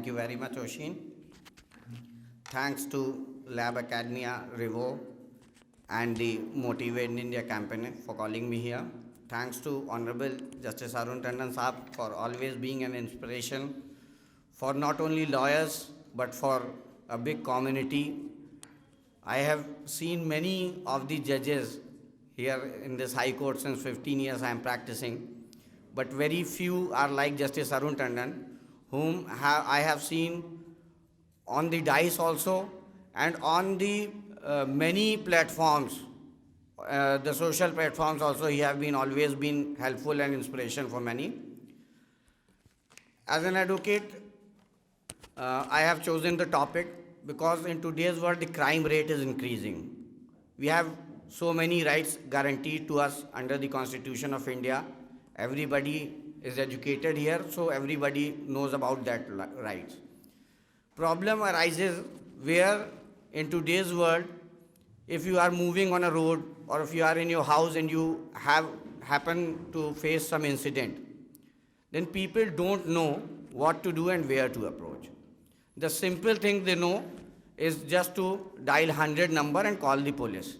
you very much, Oshin. Thanks to Lab Academia, Revo, and the Motivate India campaign for calling me here. Thanks to Honorable Justice Arun Tandon Saab for always being an inspiration for not only lawyers but for a big community. I have seen many of the judges here in this High Court since 15 years I am practicing, but very few are like Justice Arun Tandon, whom I have seen on the dice also and on the many platforms, the social platforms also. He have been always been helpful and inspiration for many. As an advocate, I have chosen the topic because in today's world the crime rate is increasing. We have so many rights guaranteed to us under the Constitution of India. Everybody is educated here, so everybody knows about that rights. Problem arises where in today's world, if you are moving on a road or if you are in your house and you happen to face some incident, then people don't know what to do and where to approach. The simple thing they know is just to dial 100 number and call the police.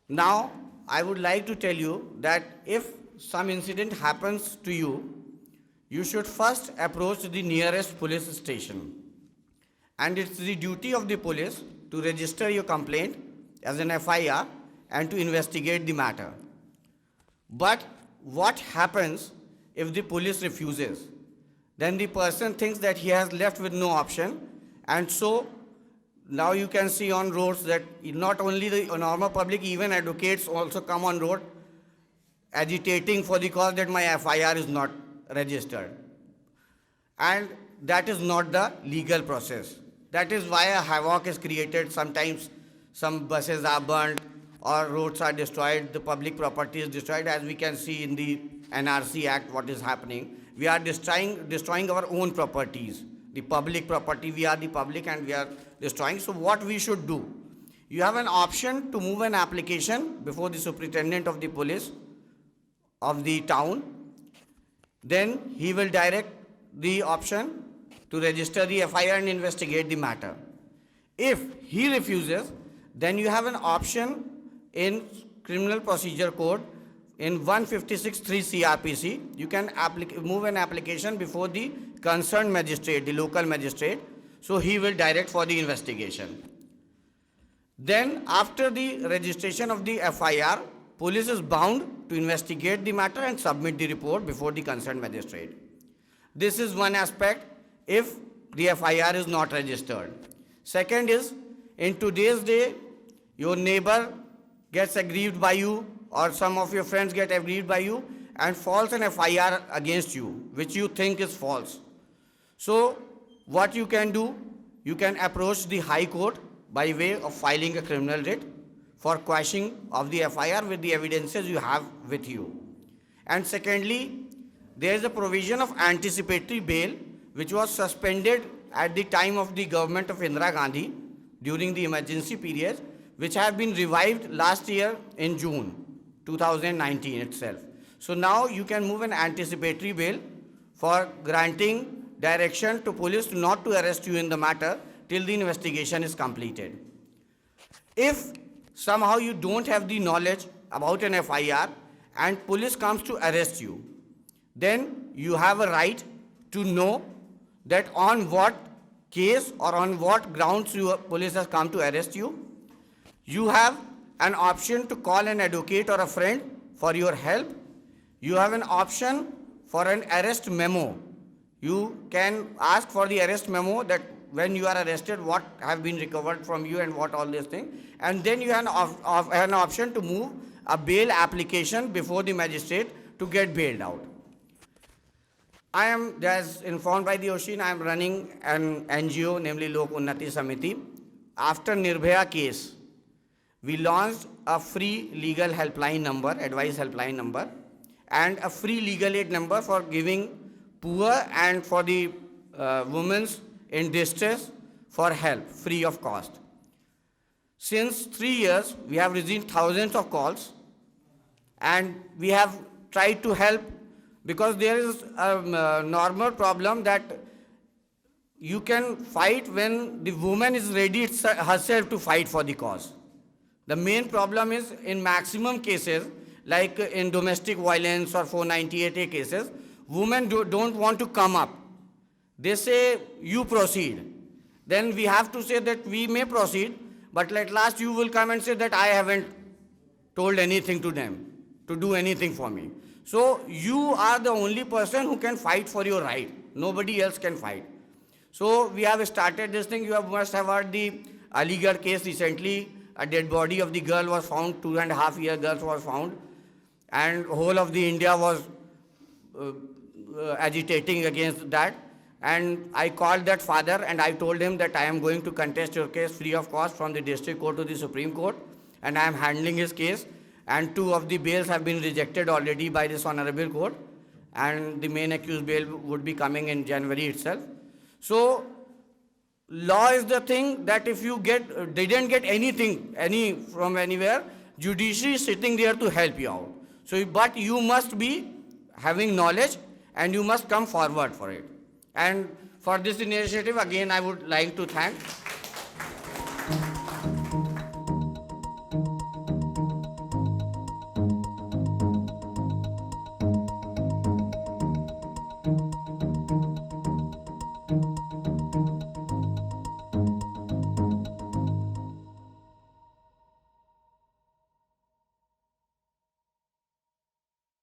Now, I would like to tell you that if some incident happens to you, you should first approach the nearest police station. And it's the duty of the police to register your complaint as an FIR and to investigate the matter. But what happens if the police refuses? Then the person thinks that he has left with no option, and so now you can see on roads that not only the normal public, even advocates also come on road agitating for the cause that my FIR is not registered. And that is not the legal process. That is why a havoc is created. Sometimes some buses are burned or roads are destroyed, the public property is destroyed, as we can see in the NRC Act what is happening. We are destroying our own properties. The public property, we are the public and we are destroying. So what we should do? You have an option to move an application before the superintendent of the police of the town. Then he will direct the option to register the FIR and investigate the matter. If he refuses, then you have an option in Criminal Procedure Code in 156(3) CRPC. You can move an application before the concerned magistrate, the local magistrate, so he will direct for the investigation. Then after the registration of the FIR, police is bound to investigate the matter and submit the report before the concerned magistrate. This is one aspect if the FIR is not registered. Second is, in today's day, your neighbor gets aggrieved by you or some of your friends get aggrieved by you and files an FIR against you, which you think is false. So what you can do, you can approach the High Court by way of filing a criminal writ for quashing of the FIR with the evidences you have with you. And secondly, there is a provision of anticipatory bail which was suspended at the time of the government of Indira Gandhi during the emergency period, which have been revived last year in June 2019 itself. So now you can move an anticipatory bail for granting direction to police not to arrest you in the matter till the investigation is completed. If somehow you don't have the knowledge about an FIR and police comes to arrest you, then you have a right to know that on what case or on what grounds police has come to arrest you. You have an option to call an advocate or a friend for your help. You have an option for an arrest memo. You can ask for the arrest memo that when you are arrested, what have been recovered from you and what all these things. And then you have an option to move a bail application before the magistrate to get bailed out. I am, as informed by the Oshin, I am running an NGO, namely Lok Unnati Samiti. After Nirbhaya case, we launched a free legal helpline number, advice helpline number, and a free legal aid number for giving poor and for the women in distress for help, free of cost. Since 3 years, we have received thousands of calls and we have tried to help because there is a normal problem that you can fight when the woman is ready herself to fight for the cause. The main problem is in maximum cases, like in domestic violence or 498A cases, women don't want to come up. They say, you proceed. Then we have to say that we may proceed, but at last you will come and say that I haven't told anything to them to do anything for me. So you are the only person who can fight for your right. Nobody else can fight. So we have started this thing. You must have heard the Aligarh case recently. A dead body of the girl was found, 2.5-year girl was found, and whole of the India was agitating against that. And I called that father and I told him that I am going to contest your case free of cost from the district court to the Supreme Court, and I am handling his case. And 2 of the bails have been rejected already by this honorable court, and the main accused bail would be coming in January itself. So law is the thing that if you didn't get anything from anywhere, judiciary is sitting there to help you out. So, but you must be having knowledge and you must come forward for it. And for this initiative, again, I would like to thank